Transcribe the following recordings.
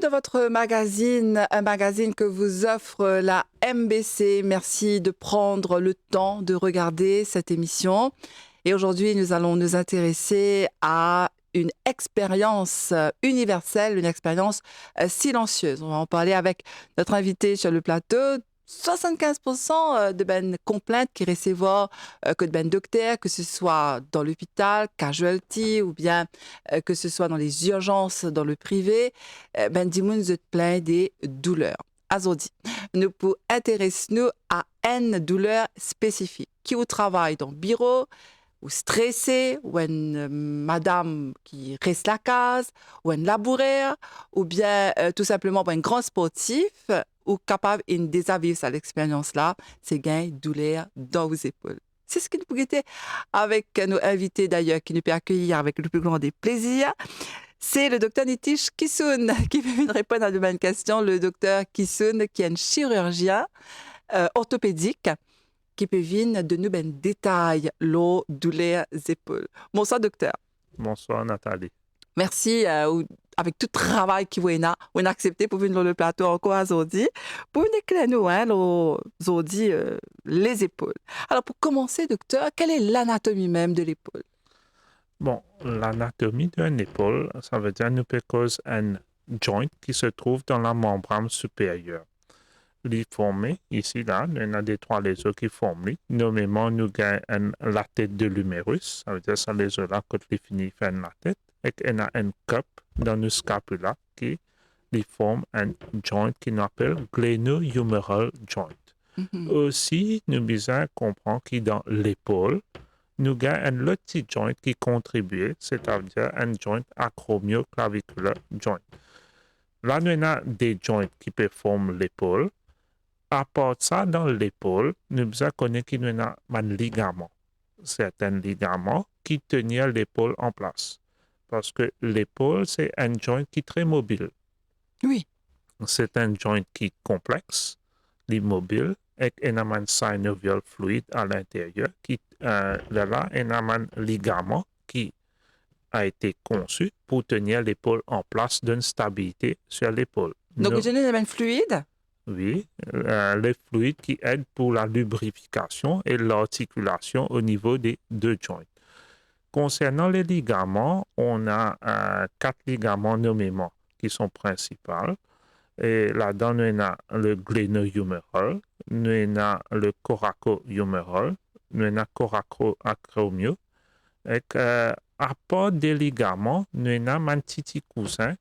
votre magazine, un magazine que vous offre la MBC. Merci de prendre le temps de regarder cette émission. Et aujourd'hui, nous allons nous intéresser à une expérience universelle, une expérience silencieuse. On va en parler avec notre invité sur le plateau. 75% de ben complaintes qui recevoir que de ben docteurs, que ce soit dans l'hôpital, casualty, ou bien que ce soit dans les urgences, dans le privé, ben dis se plaint des douleurs. Azodi, nous pour intéresser-nous à une douleur spécifique qui au travail dans le bureau, ou stressé, ou une madame qui reste la case, ou un laboureur, ou bien tout simplement un grand sportif, ou capable de désavivre à l'expérience-là, c'est gain douleur dans vos épaules. C'est ce que nous pouvons avec nos invités d'ailleurs, qui nous peut accueillir avec le plus grand des plaisirs. C'est le docteur Nitish Kissoun qui veut nous répondre à de bonnes questions. Le docteur Kissoun, qui est un chirurgien orthopédique, qui peut venir de nous ben détails l'eau douleur épaules. Bonsoir docteur. Bonsoir Nathalie. Merci avec tout le travail qui vous a accepté pour venir sur le plateau encore aujourd'hui pour nous éclairer aujourd'hui les épaules. Alors pour commencer docteur, quelle est l'anatomie même de l'épaule? Bon, l'anatomie d'une épaule, ça veut dire nous cause un joint qui se trouve dans la membrane supérieure. Les formés, ici, là, il y en a des trois les os qui forment, nommément, nous avons la tête de l'humérus, ça veut dire ça les os là, quand les finis faire la tête, et il y a un cup dans le scapula qui les forme un joint qui nous appelle glenohumeral joint. Aussi, nous besoin comprendre que dans l'épaule, nous avons un petit joint qui contribue, c'est-à-dire un joint acromioclavicular joint. Là, nous avons des joints qui peuvent former l'épaule. À part ça, dans l'épaule, nous devons connaître qu'il y a un ligament. C'est un ligament qui tient l'épaule en place. Parce que l'épaule, c'est un joint qui est très mobile. Oui. C'est un joint qui est complexe, immobile, et il y a un synovial fluide à l'intérieur. Là, il y a un ligament qui a été conçu pour tenir l'épaule en place d'une stabilité sur l'épaule. Donc, vous avez un fluide? Oui, les fluides qui aident pour la lubrification et l'articulation au niveau des deux joints. Concernant les ligaments, on a 4 ligaments nommément qui sont principaux. Et là-dedans, nous avons le glenohumeral, nous avons le coracohumeral, nous avons le coracoacromio. Et à part des ligaments, nous avons un petit coussin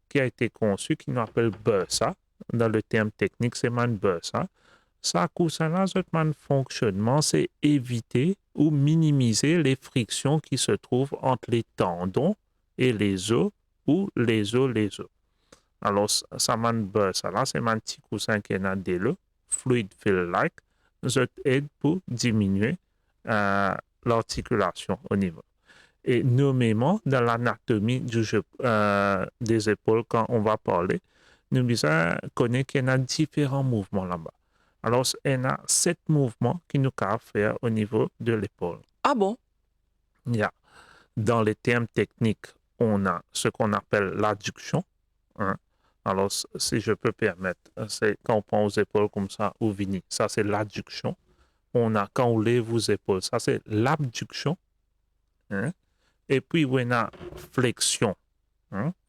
qui a été conçu qui nous appelle bursa. Dans le terme technique, c'est man bursa. Ça coussin-là, ce fonctionnement, c'est éviter ou minimiser les frictions qui se trouvent entre les tendons et les os ou les os. Alors, ça man bursa-là, c'est un petit coussin qui est des lots, fluid feel-like, ça aide pour diminuer l'articulation au niveau. Et nommément, dans l'anatomie des épaules, quand on va parler, nous devons connaître qu'il y a différents mouvements là-bas. Alors, il y a 7 mouvements qui nous peuvent faire au niveau de l'épaule. Ah bon? Yeah. Dans les termes techniques, on a ce qu'on appelle l'adduction. Hein? Alors, si je peux permettre, c'est quand on prend aux épaules comme ça, ou vini, ça c'est l'adduction. On a quand on lève vos épaules, ça c'est l'abduction. Hein? Et puis, on a flexion.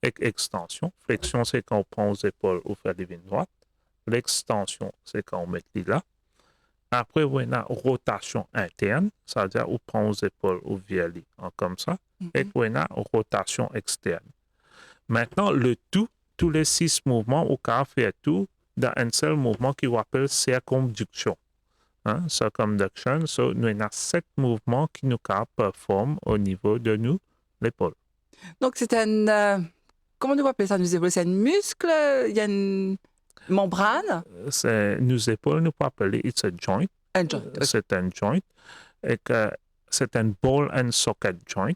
Et extension. Flexion, c'est quand on prend aux épaules ou fait les vignes droites. L'extension, c'est quand on met les là. Après, on a rotation interne, c'est-à-dire on prend aux épaules ou via les comme ça. Et on a rotation externe. Maintenant, tous les 6 mouvements, on peut faire tout dans un seul mouvement qui appelle circumduction. Circumduction, nous avons 7 mouvements qui nous performent au niveau de nous, l'épaule. Donc, c'est un... comment nous appelle ça, nos épaules? C'est un muscle? Il y a une membrane? Nos épaules, nous pouvons appeler it's a joint. Un joint. Okay. C'est un joint. Et que c'est un ball and socket joint.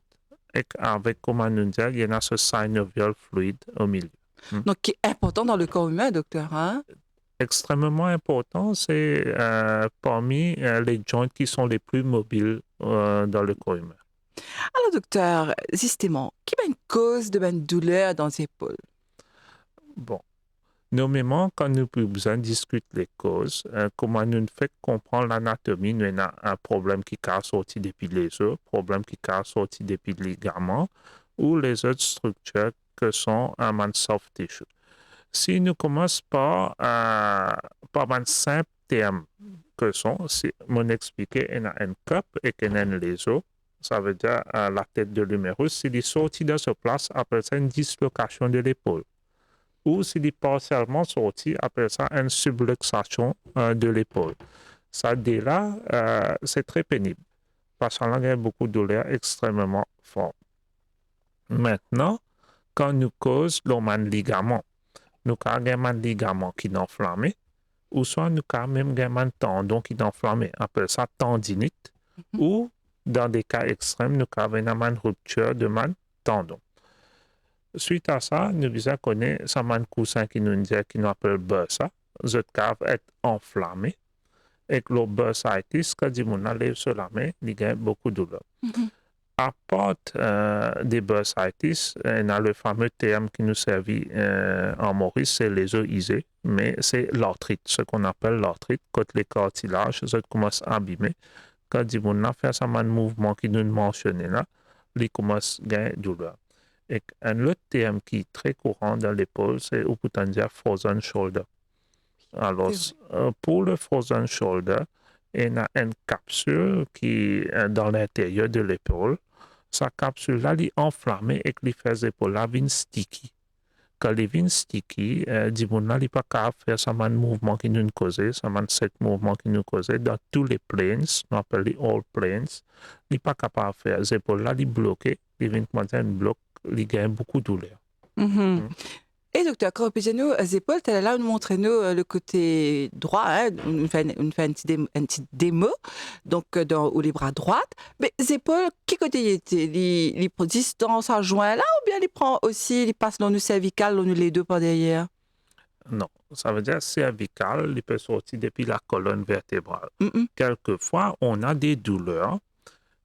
Et avec, comment nous dire, il y a ce synovial fluide au milieu. Donc, qui est important dans le corps humain, docteur, hein? Extrêmement important, c'est parmi les joints qui sont les plus mobiles dans le corps humain. Alors, docteur, justement, qui est une cause de douleur dans les épaules? Bon, Nommément, quand nous plus besoin discuter les causes, comment nous fait comprendre l'anatomie, nous avons un problème qui a sorti depuis les os, problème qui a sorti depuis les ligaments, ou les autres structures que sont un soft tissue. Si nous commençons par un simple terme que sont, si on expliquait, il y a un cup et qu'il y a les os, ça veut dire la tête de l'humérus, s'il est sorti de ce place, après ça, une dislocation de l'épaule. Ou s'il est partiellement sorti, après ça, une subluxation de l'épaule. Ça, dès là, c'est très pénible, parce qu'il y a beaucoup de douleur extrêmement forte. Maintenant, quand nous cause l'homme ligament, nous avons un ligament qui est enflammé, ou soit nous avons même un tendon qui est enflammé, on appelle ça tendinite, ou dans des cas extrêmes, nous avons une rupture de man tendon. Suite à ça, nous avons connu un coussin qui nous dit qui nous appelle bursa, ce cave est enflammé, et que le bursitis, quand on lève sur la main, il y a beaucoup de douleur. À part des bursitis, on a le fameux terme qui nous servit en Maurice, c'est les os usés, mais c'est l'arthrite, ce qu'on appelle l'arthrite, quand les cartilages commencent à abîmer. Quand on a fait un mouvement qui nous mentionnait là, il commence à gagner douleur. Et un autre terme qui est très courant dans l'épaule, c'est au peut dire frozen shoulder. Alors, pour le frozen shoulder, il y a une capsule qui est dans l'intérieur de l'épaule. Sa capsule-là, elle est enflammée et qui fait l'épaule-là sticky. Quand elle est sticky, il n'est pas capable de faire ce mouvement qui nous cause, ce mouvement qui nous cause dans tous les planes, on appelle les all planes. Il n'est pas capable de faire. Les épaules-là, elle est bloquée, il vient de un bloc, il gagne beaucoup de douleur. Et docteur, quand vous nous les épaules, tu là, nous montrez-nous le côté droit, hein, on fait un petit démo, donc ou les bras droits. Mais les épaules, qui côté était les distance à joint là, ou bien les prend aussi, les passe dans le cervical, dans les deux par derrière? Non, ça veut dire cervical, il peut sortir depuis la colonne vertébrale. Quelquefois, on a des douleurs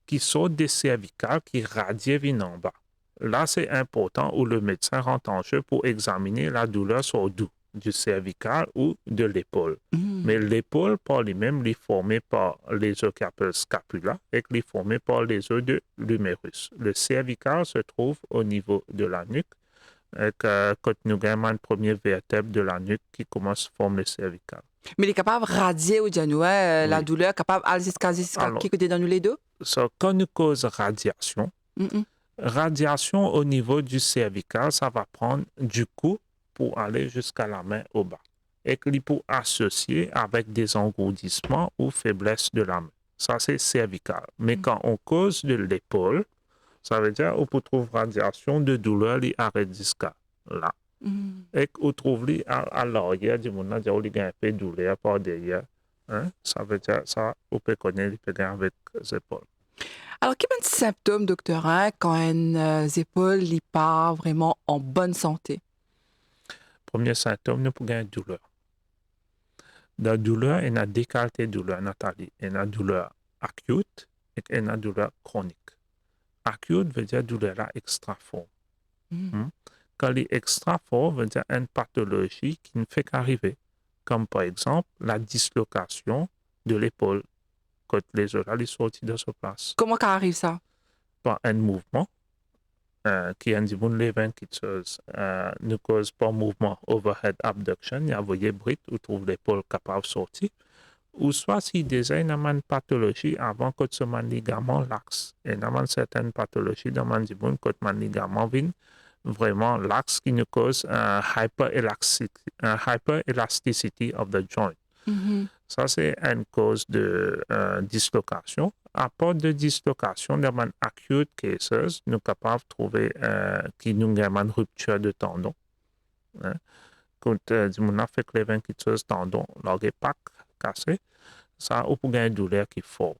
qui sortent des cervicales qui radient en bas. Là, c'est important où le médecin rentre en jeu pour examiner la douleur sur du cervical ou de l'épaule. Mais l'épaule, par lui-même, est formée par les os qu'on appelle scapula et est formée par les os de l'humérus. Le cervical se trouve au niveau de la nuque. Et quand nous avons une première vertèbre de la nuque qui commence à former le cervical. Mais il est capable de radier ou dire, la douleur, capable d'aller jusqu'à qui côté dans nous les deux? Quand nous cause radiation, radiation au niveau du cervical, ça va prendre du coup pour aller jusqu'à la main au bas. Et qu'il peut associer avec des engourdissements ou faiblesse de la main. Ça, c'est cervical. Mais quand on cause de l'épaule, ça veut dire qu'on peut trouver radiation de douleur qui arrête jusqu'à là. Et qu'on trouve à l'arrière du monde, il y a un peu de douleur par derrière. Hein? Ça veut dire ça, on peut connaître avec les épaules. Alors, quels sont les symptômes, docteur, hein, quand une épaule n'est pas vraiment en bonne santé? Premier symptôme, nous pouvons avoir douleur. La douleur, il y a deux qualités de douleur, Nathalie. Il y a douleur acute et il y a douleur chronique. Acute veut dire douleur là extra fort. Quand il est extra fort, veut dire une pathologie qui ne fait qu'arriver. Comme par exemple la dislocation de l'épaule quand les os sont sortis de sa place. Comment ça arrive ça? Par un mouvement qui est un l'événement qui ne cause pas mouvement overhead abduction, il y a voyé bride où trouve l'épaule capable de sortir. Ou soit s'il désigne une pathologie avant que ce ligament laxe. Et il y a certaines pathologies dans le monde quand le ligament vient vraiment laxe qui nous cause un hyperelasticity of the joint. Ça, c'est une cause de dislocation. À part de dislocation, dans les acute cases, nous sommes capables de trouver qu'il y a une rupture de tendon. Hein? Quand on a fait que les 20 tendons, leur pas cassé, ça on peut gagner une douleur qui est forte.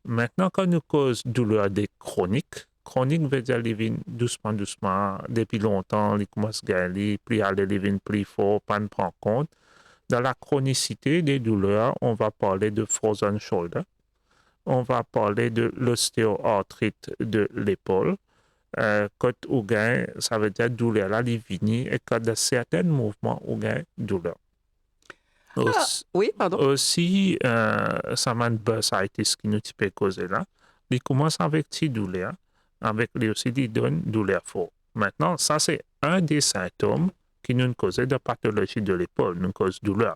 Maintenant, quand nous cause douleur chronique veut dire qu'ils viennent doucement, depuis longtemps, ils commencent à gagner, puis aller les viennent plus fort, pas ne prendre compte. Dans la chronicité des douleurs, on va parler de frozen shoulder, on va parler de l'ostéoarthrite de l'épaule, Quand ou gain, ça veut dire douleur là, il vient et quand de certains mouvements ou gain douleur. Ah, oui, pardon. Aussi, ça m'a bursitis qui nous peut causer là. Il commence avec petite douleur, avec lui aussi, il donne douleur fort. Maintenant, ça, c'est un des symptômes qui nous cause de pathologie de l'épaule, nous cause douleur.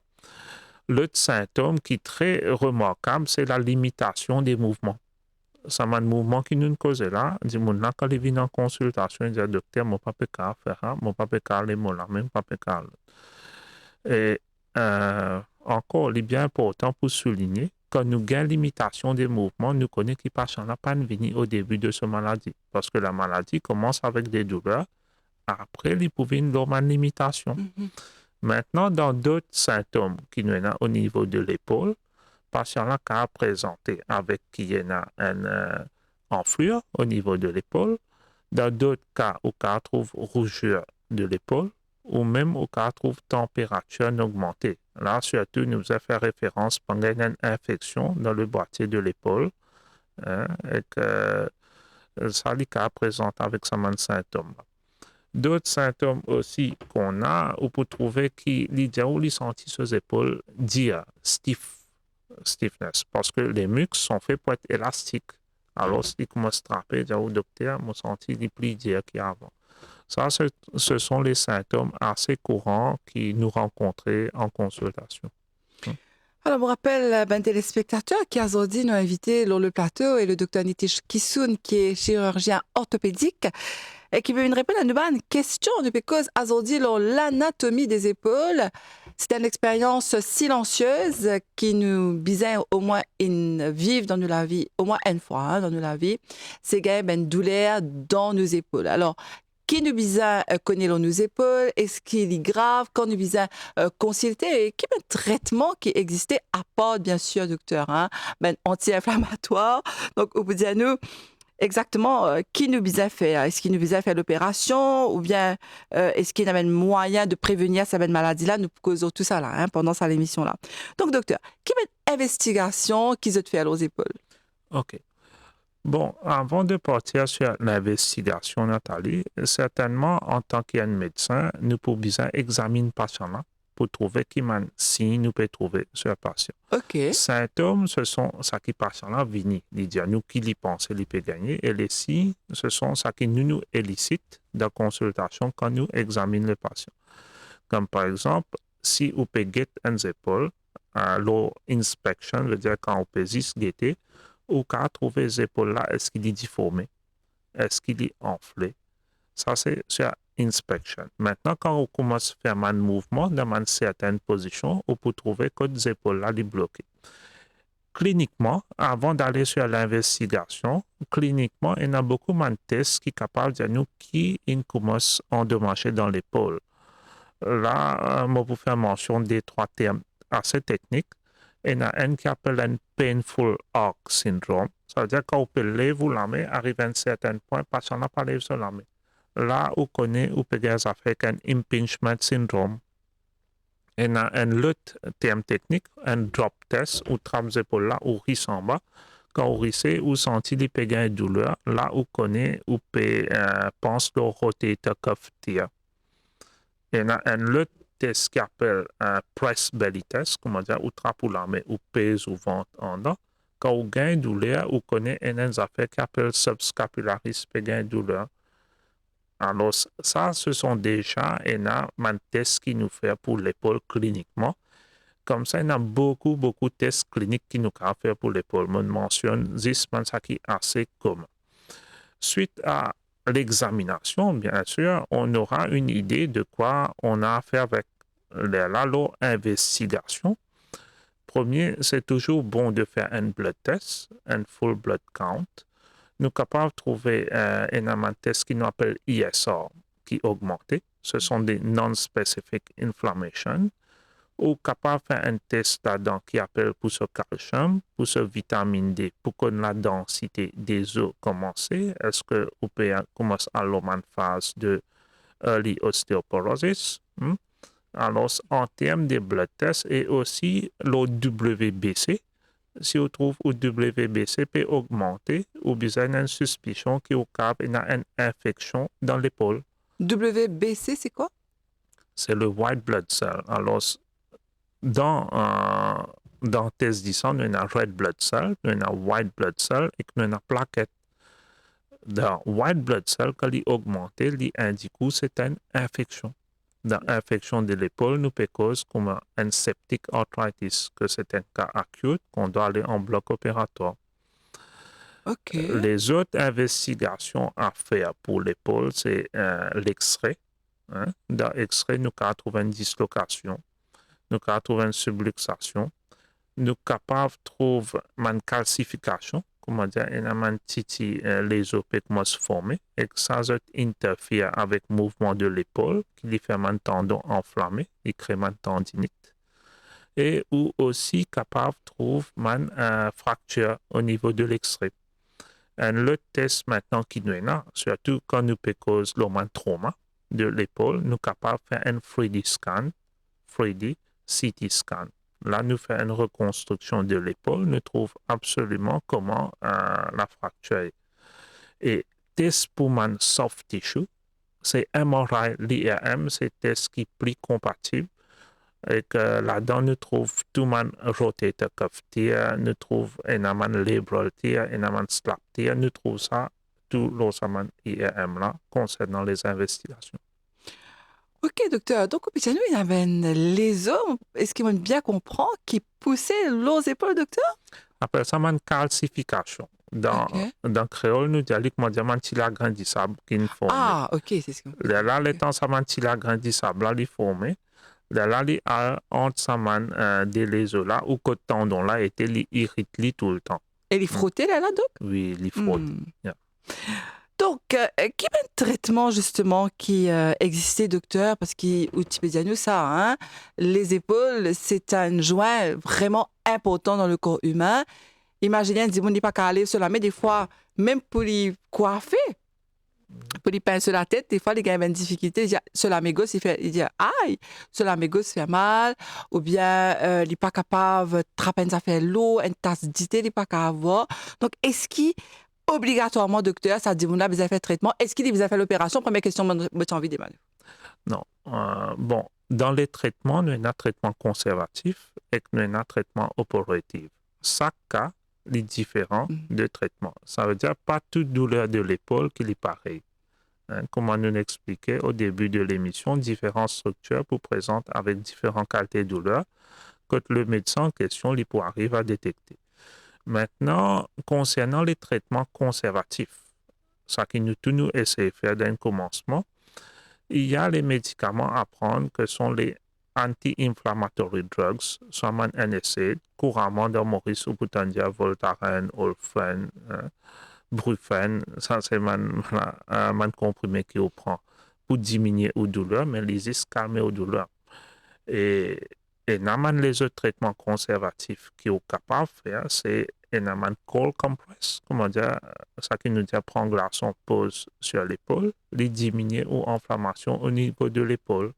L'autre symptôme qui est très remarquable, c'est la limitation des mouvements. Ça m'a un mouvement qui nous cause là. Du monde là, quand il vient en consultation, il dit, docteur, mon papa peut faire, mon papa peut les mots là, même papa peut. Et encore, il est bien important pour souligner, quand nous gagnons limitation des mouvements, nous connaissons qu'il patient n'a pas venir au début de cette maladie. Parce que la maladie commence avec des douleurs. Après, il peut y avoir une limitation. Maintenant, dans d'autres symptômes qui nous ont au niveau de l'épaule, patient là qui a présenté avec qui y a une enflure au niveau de l'épaule. Dans d'autres cas, où on trouve rougeur de l'épaule, ou même au cas où trouve température augmentée. Là, surtout, nous a fait référence pendant une infection dans le boîtier de l'épaule, et que ça les cas présente avec ce même symptôme. D'autres symptômes aussi qu'on a, on peut trouver qui les sentit sur les épaules dire stiffness, parce que les muscles sont faits pour être élastiques. Alors, si commence à trapper, dire au docteur, mon senti les plus dire qu'il y a avant. Ça, ce sont les symptômes assez courants qui nous rencontrons en consultation. Alors, je me rappelle ben, téléspectateurs qui a aujourd'hui nous invité sur le plateau et le docteur Nitish Kisoun, qui est chirurgien orthopédique, et qui veut nous répondre à une bonne question de cause aujourd'hui sur l'anatomie des épaules. C'est une expérience silencieuse qui nous bisait au moins vivre dans la vie, au moins une fois dans la vie. C'est qu'il y a une douleur dans nos épaules. Alors, qui nous besoin connaître nos épaules, est-ce qu'il est grave, quand nous besoin consulter, et quel est le traitement qui existait à part, bien sûr, docteur, ben, anti-inflammatoire. Donc, on peut dire nous exactement qui nous besoin faire. Est-ce qu'il nous besoin faire l'opération, ou bien est-ce qu'il y a un moyen de prévenir cette maladie-là, nous causons tout ça là, pendant cette émission-là. Donc, docteur, quelle est l'investigation qu'ils ont fait aux épaules? OK. Bon, avant de partir sur l'investigation, Nathalie, certainement, en tant qu'un médecin, nous pouvons bien examiner le patient-là pour trouver quel signe nous pouvons trouver sur le patient. OK. Symptômes, ce sont ce qui patient-là vient, il dit à nous qui lui pense, il peut gagner, et les signes, ce sont ce qui nous élicite dans la consultation quand nous examinons le patient. Comme par exemple, si vous pouvez guetter une épaule, l'inspection veut dire quand on peut juste guetter, ou qu'à trouver les épaules là, est-ce qu'il est déformé? Est-ce qu'il est enflé? Ça, c'est sur inspection. Maintenant, quand on commence à faire un mouvement dans une certaine position, on peut trouver que les épaules là sont bloquées. Cliniquement, avant d'aller sur l'investigation, cliniquement, il y a beaucoup de tests qui sont capables de dire nous qui commence à endommager dans l'épaule. Là, je vais faire mention des trois termes assez techniques. Il y en a un qui appelle un painful arc syndrome. Ça veut dire quand on peut lever la main, arriver à un certain point, le patient n'a pas levé la main. Là, on connaît, on peut faire avec un impingement syndrome. Il y a un autre terme technique, un drop test, où trappe les épaules là, ou risse en bas. Quand on risse, on sentit les pégans et douleur. Là, on connaît, on peut penser le rotator cuff tear. Il y en a un autre test qui appelle un press belly test, comment dire, ou trappe ou la main, ou pèse ou ventre en dedans. Quand on gagne douleur, on connaît une affaire qui appelle subscapularis gain douleur. Alors, ça, ce sont déjà un test qui nous fait pour l'épaule cliniquement. Comme ça, il y a beaucoup de tests cliniques qui nous ont fait pour l'épaule. Je mentionne juste ça qui est assez commun. Suite à l'examination, bien sûr, on aura une idée de quoi on a à faire avec l'investigation. Premier, c'est toujours bon de faire un blood test, un full blood count. Nous sommes capables de trouver un test qui nous appelle ISR, qui est augmenté. Ce sont des non-specific inflammation. Ou capable de faire un test là-dedans qui appelle pour ce calcium, pour ce vitamine D, pour que la densité des os commence. Est-ce que vous pouvez commencer à la phase de early osteoporosis? Alors, en termes de blood test et aussi le WBC, si on trouve que WBC peut augmenter, ou bien une suspicion qu'il y a une infection dans l'épaule. WBC, c'est quoi? C'est le white blood cell. Alors, dans test du sang, on a red blood cell, on a white blood cell et on a plaquette. Dans white blood cell, quand il augmente, il indique que c'est une infection. Dans l'infection de l'épaule, nous peut causer comme un septic arthritis, que c'est un cas acute qu'on doit aller en bloc opératoire. OK. Les autres investigations à faire pour l'épaule, c'est l'extrait. Hein? Dans l'extrait, nous avons trouvé une dislocation, nous avons trouvé une subluxation, nous sommes capables de trouver une calcification, comment dire, une petite lésion peut se former, et que ça interfère avec le mouvement de l'épaule, qui lui fait un tendon enflammé, il crée une tendinite. Et ou aussi capable de trouver une fracture au niveau de l'extrait. Le test maintenant qui nous est là, surtout quand nous peut causer le trauma de l'épaule, nous sommes capables de faire un 3D scan, 3D CT scan. Là, nous faisons une reconstruction de l'épaule, nous trouvons absolument comment la fracture est. Et test pour un soft tissue, c'est MRI, l'IRM, c'est un test qui est plus compatible. Et que là-dedans, nous trouvons tout le rotator cuff tear, nous trouvons un labral tear, un slap tear, nous trouvons ça, tout l'ossaman IRM là, concernant les investigations. OK, docteur. Donc, au Picano, il y avait une lésion, est-ce qu'il m'a bien comprendre, qui poussait aux épaules, docteur? Après ça, une calcification. Dans le créole, nous disons que c'est un petit agrandissable qui est formé. Ah, OK, c'est ce que... Là, l'étant ça, un petit agrandissable là, il est formé. Là, il y a entre des lésions là, où le tendon là était irrité tout le temps. Et il frottait là, doc? Oui, il frotte. Yeah. Donc, quel est le traitement justement qui existait, docteur? Parce que ça, hein, les épaules, c'est un joint vraiment important dans le corps humain. Imaginez, on dit, on n'est pas qu'à aller sur la, mais des fois, même pour les coiffer, pour les pincer la tête, des fois, les gars ont une difficulté. Ils disent, sur la gauche, il dit, aïe, sur la gauche, fait mal. Ou bien, il n'est pas capable de trapper une affaire l'eau, une tasse d'idée, il n'est pas capable de voir. Donc, est-ce qu'il obligatoirement, docteur, ça dit, vous avez fait le traitement. Est-ce qu'il vous a fait l'opération? Première question, j'ai envie de demander. Non. Bon, dans les traitements, nous avons un traitement conservatif et nous avons un traitement opératif. Chaque cas est différent de traitement. Ça veut dire pas toute douleur de l'épaule qui est pareille. Hein, comme on nous l'expliquait au début de l'émission, différentes structures vous présentent avec différentes qualités de douleur que le médecin en question arrive à détecter. Maintenant, concernant les traitements conservatifs, ça que nous essayons de faire d'un commencement, il y a les médicaments à prendre que sont les anti-inflammatory drugs, soit un NSAID, couramment dans Maurice ou Boutandia, Voltaren, Olfen, Brufen, ça c'est un comprimé qu'on prend pour diminuer aux douleurs, mais les calmer aux douleurs. Et les autres traitements conservatifs qui sont capables de faire, c'est un cold compress, comment dire, ça qui nous dit prendre glaçon, pose sur l'épaule, les diminuer ou inflammation au niveau de l'épaule.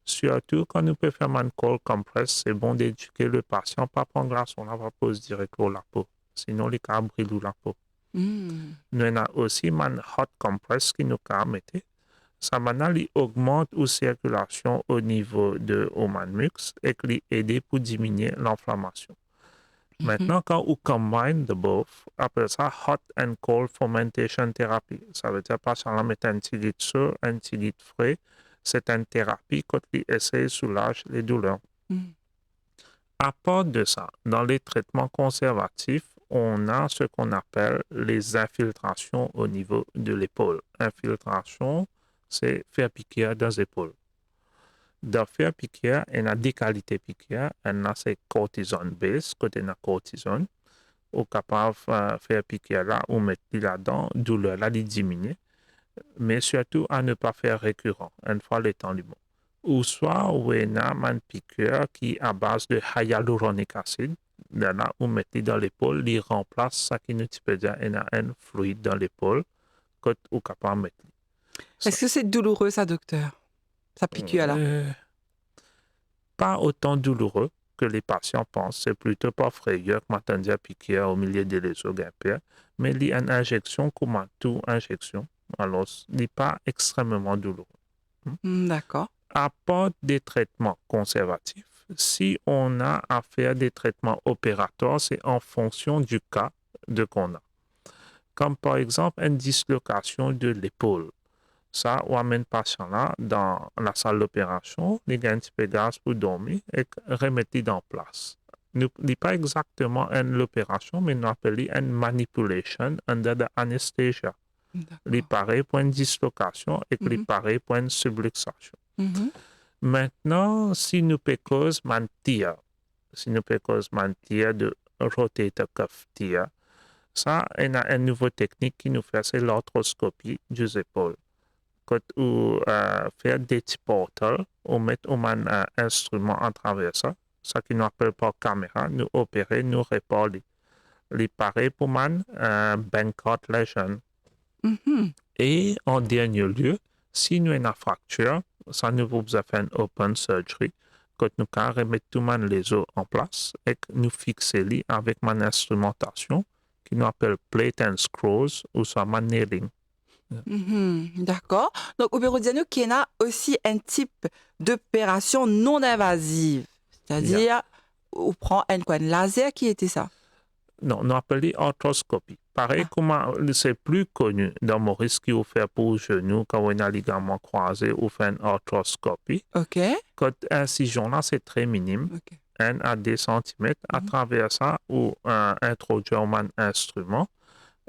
Surtout quand nous pouvons faire un cold compress, c'est bon d'éduquer le patient, pas prendre glaçon, on va pose directement la peau, sinon les cas brûlent la peau. Nous avons aussi un hot compress qui nous permet ça augmente la circulation au niveau de Omanmux et qui aide pour diminuer l'inflammation. Maintenant, quand on combine the both, après ça, hot and cold fermentation therapy. Ça veut dire pas seulement mettre un petit litre chaud, un petit litre frais. C'est une thérapie qui essaie de soulager les douleurs. À part de ça, dans les traitements conservatifs, on a ce qu'on appelle les infiltrations au niveau de l'épaule. Infiltration, c'est faire piquer dans les épaules. Dans faire piquer, il y a deux qualités piquer. Il y a c'est cortisone base, côté de cortisone. On est capable de faire piquer là ou mettre là-dedans, douleur là, diminuer. Mais surtout à ne pas faire récurrent, une fois le temps du bon. Ou soit, on a une piqûre qui est à base de hyaluronic acid. Là, on met dans l'épaule, il remplace ça qui nous peut dire un fluide dans l'épaule, que on est capable de mettre. Est-ce que c'est douloureux, ça, docteur? Ça piqûre là? Pas autant douloureux que les patients pensent. C'est plutôt pas frayeur que m'attendait à piquer au milieu de les os guimpiers, mais il y a une injection comme toute injection. Alors, il n'est pas extrêmement douloureux. D'accord. À part des traitements conservatifs, si on a à faire des traitements opératoires, c'est en fonction du cas qu'on a. Comme par exemple une dislocation de l'épaule. Ça, on amène le patient là dans la salle d'opération, il a un petit peu de gaz pour dormir et remettre en place. Ce n'est pas exactement l'opération, mais nous appelons une manipulation under the anesthesia. Il pareil pour une dislocation et il pareil pour une subluxation. Maintenant, si nous pécons mentir, de rotator cuff tear, ça, on a une nouvelle technique qui nous fait, c'est l'arthroscopie des épaules. Quand on fait des petits portals, on met un instrument à travers ça, ça qui nous appelle par caméra, nous opérer, nous réparer. Les pareil pour man Bangkok Lesion. Et en dernier lieu, si nous avons une fracture, ça nous vous a fait une open surgery, quand nous pouvons remettre tout les os en place et nous fixer les avec une instrumentation qui nous appelle plate and screws ou soit nailing. D'accord. Donc, au bureau de diagnostic, il y a aussi un type d'opération non invasive. C'est-à-dire, on prend un laser qui était ça. Non, nous appelons arthroscopie. Pareil, comment c'est plus connu dans Maurice qui vous fait pour le genou, quand on a un ligament croisé, ou fait une arthroscopie. OK. Quand incision-là, c'est très minime, 1 à 2 cm. À travers ça, ou introduire un instrument.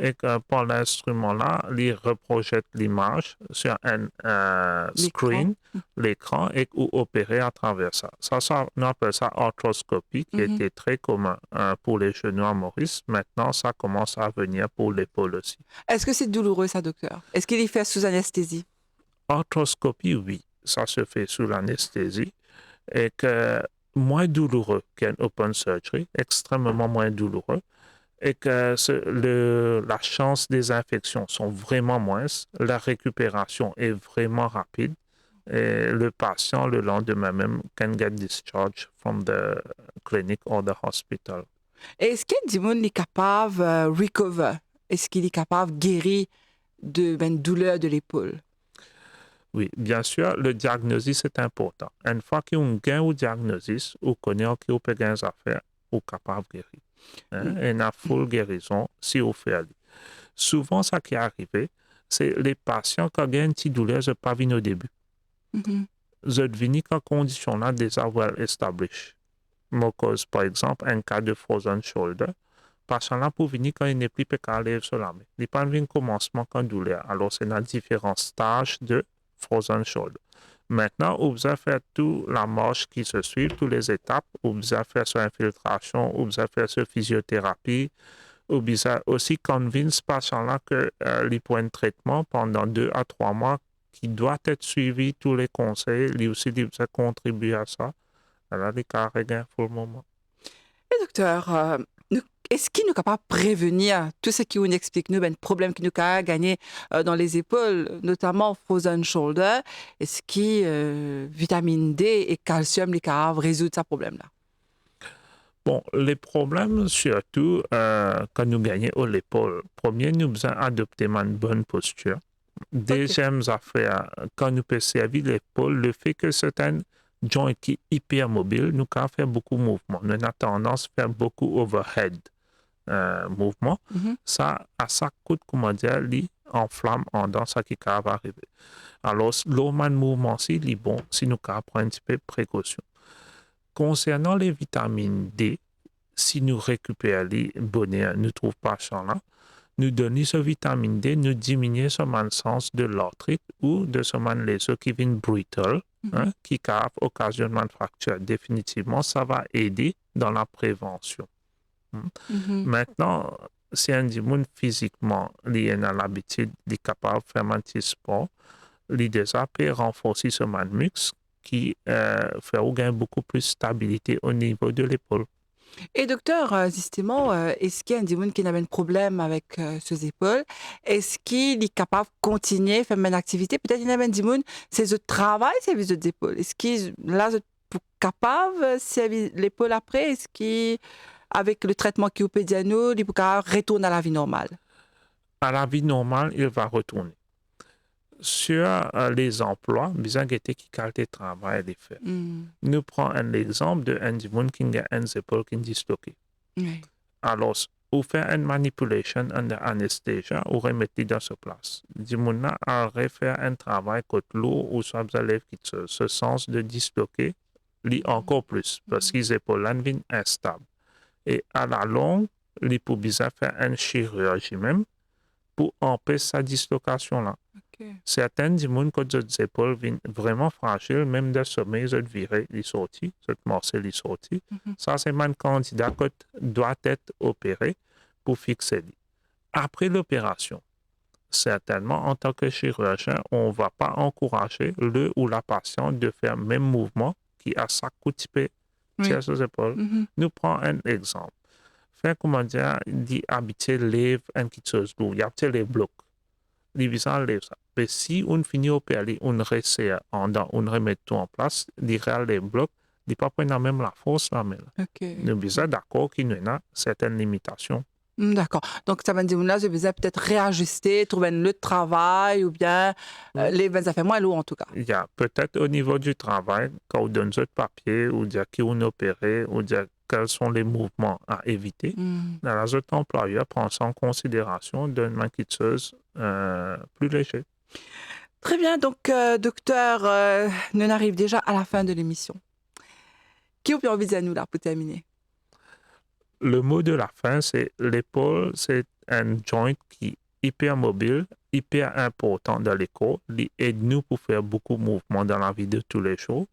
Et que par l'instrument-là, il reprojette l'image sur un screen, l'écran, et ou opérer à travers ça. Ça, on appelle ça arthroscopie, qui était très commun pour les genoux à Maurice. Maintenant, ça commence à venir pour l'épaule aussi. Est-ce que c'est douloureux, ça, docteur? Est-ce qu'il y fait sous anesthésie? Arthroscopie, oui. Ça se fait sous l'anesthésie. Et que moins douloureux qu'un open surgery, extrêmement moins douloureux. Et que la chance des infections sont vraiment moindres, la récupération est vraiment rapide et le patient, le lendemain même, can get discharged from the clinic or the hospital. Est-ce qu'il est capable de recover? Est-ce qu'il est capable de guérir de douleur de l'épaule? Oui, bien sûr, le diagnostic est important. Une fois qu'on gagne au diagnostic, on connaît qu'on peut gagner des affaires, on est capable de guérir. Et une full guérison si on fait aller. Souvent, ce qui est arrivé, c'est les patients qui ont une petite douleur, ils ne pas venus au début. Ils sont venus quand conditions-là déjà well established. Cause, par exemple, un cas de frozen shoulder, patient-là pour venir quand il n'est plus capable sur la main. Il n'est pas venu commencement quand douleur. Alors, c'est dans différents stages de frozen shoulder. Maintenant, vous avez fait toute la marche qui se suit, toutes les étapes. Vous avez fait sur infiltration, vous avez fait sur physiothérapie. Vous avez aussi convaincu ce patient-là qu'il prend un traitement pendant 2 à 3 mois qui doit être suivi, tous les conseils. Lui aussi, il a contribué à ça. Alors, il a regardé pour le moment. Et docteur, est-ce qu'il est capable de prévenir tout ce qui nous explique, nous, ben, problème qui nous a gagné dans les épaules, notamment frozen shoulder? Est-ce que vitamine D et calcium les capables de résoudre ce problème-là? Bon, les problèmes, surtout quand nous gagnons l'épaule. Premier, nous devons adopter une bonne posture. Deuxième affaire, quand nous pouvons servir l'épaule, le fait que c'est un joint qui est hyper mobile, nous pouvons faire beaucoup de mouvements. Nous avons tendance à faire beaucoup overhead mouvements. Ça, à ça coûte, comment dire, enflamme dans ce qui va arriver. Alors, le mouvement, c'est bon si nous pouvons prendre un petit peu de précaution. Concernant les vitamines D, si nous récupérons les bonheurs, nous ne trouvons pas ça là, nous donnons ce vitamine D, nous diminuons ce sens de l'arthrite ou de ce les os qui viennent brittle, qui peuvent occasionner une fracture. Définitivement, ça va aider dans la prévention. Maintenant, si un monde physiquement il a l'habitude, il est capable de faire un petit sport, il déjà peut renforcer ce muscle qui fait gagner beaucoup plus de stabilité au niveau de l'épaule. Et docteur, justement, est-ce qu'il y a un monde qui a un problème avec ses épaules? Est-ce qu'il est capable de continuer à faire une activité? Peut-être qu'il y a un monde, c'est le travail, c'est les épaules. Est-ce qu'il là, capable, si l'épaule après, est-ce qu'avec le traitement qui peut dire nous, il peut retourner à la vie normale? À la vie normale, il va retourner. Sur les emplois, besoin de qualité de travail les faire. Nous prenons un exemple de un monde qui a une épaule qui est disloquée. Oui. Alors, ou faire une manipulation under anesthesia ou remettre dans sa place. Du monde a faire un travail côté lourd ou soit élève qui ce sens de disloquer, lui encore plus parce qu'ils épaules sont instables. Et à la longue, il peut bien faire une chirurgie même pour empêcher sa dislocation-là. Okay. Certaines du monde quand les épaules sont vraiment fragiles, même de sommeil, ils virent les sorties, cette morceau les sorties. Ça, c'est un candidat qui doit être opéré pour fixer. Après l'opération, certainement, en tant que chirurgien, on ne va pas encourager le ou la patiente de faire le même mouvement qui a sa coupée sur ses épaules. Nous prenons un exemple. Faire, comment dire, d'habiter lève un petit chose lourd. Il y a peut-être les blocs. Les visants lèvent ça. Mais si on finit opérer, on resserre, on remet tout en place, les blocs, il ne pas prendre même la force là, mais nous sommes d'accord qu'il y a certaines limitations. D'accord. Donc, ça veut dire là, je vais peut-être réajuster, trouver un lieu de travail ou bien ça fait moins lourd en tout cas. Il y a peut-être au niveau du travail, quand on donne ce papier, ou dire qui on opéré, ou dire quels sont les mouvements à éviter. Dans les autres employeurs prend ça en considération d'une maquilleuse plus léger. Très bien. Donc, docteur, nous arrive déjà à la fin de l'émission. Qui peut envie de dire nous là pour terminer? Le mot de la fin, c'est l'épaule, c'est un joint qui est hyper mobile, hyper important dans les corps. Il aide nous pour faire beaucoup de mouvements dans la vie de tous les jours.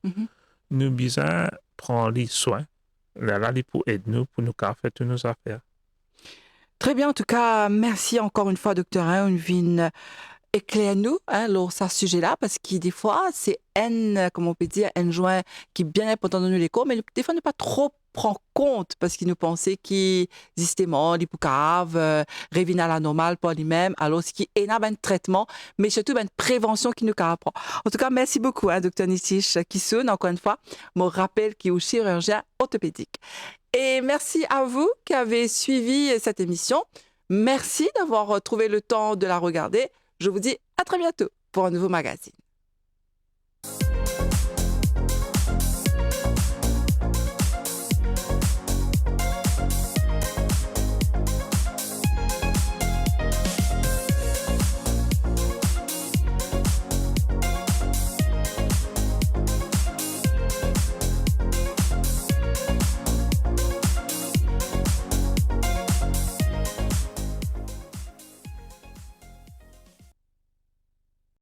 Nous besoin prendre les soins. Là, il peut aider nous pour nous faire toutes nos affaires. Très bien. En tout cas, merci encore une fois, docteur. Une vie éclaire-nous sur ce sujet-là, parce que des fois, c'est comment on peut dire, un joint qui est bien important dans les corps, mais des fois, ne pas trop prend compte parce qu'il nous pensait qu'il justement les poucaves reviennent à la normale pour lui-même, alors ce qui est un traitement mais surtout une prévention qui nous apprend. En tout cas, merci beaucoup docteur Nitish Kissoun, encore une fois, me rappelle qu'il est chirurgien orthopédique. Et merci à vous qui avez suivi cette émission. Merci d'avoir trouvé le temps de la regarder. Je vous dis à très bientôt pour un nouveau magazine.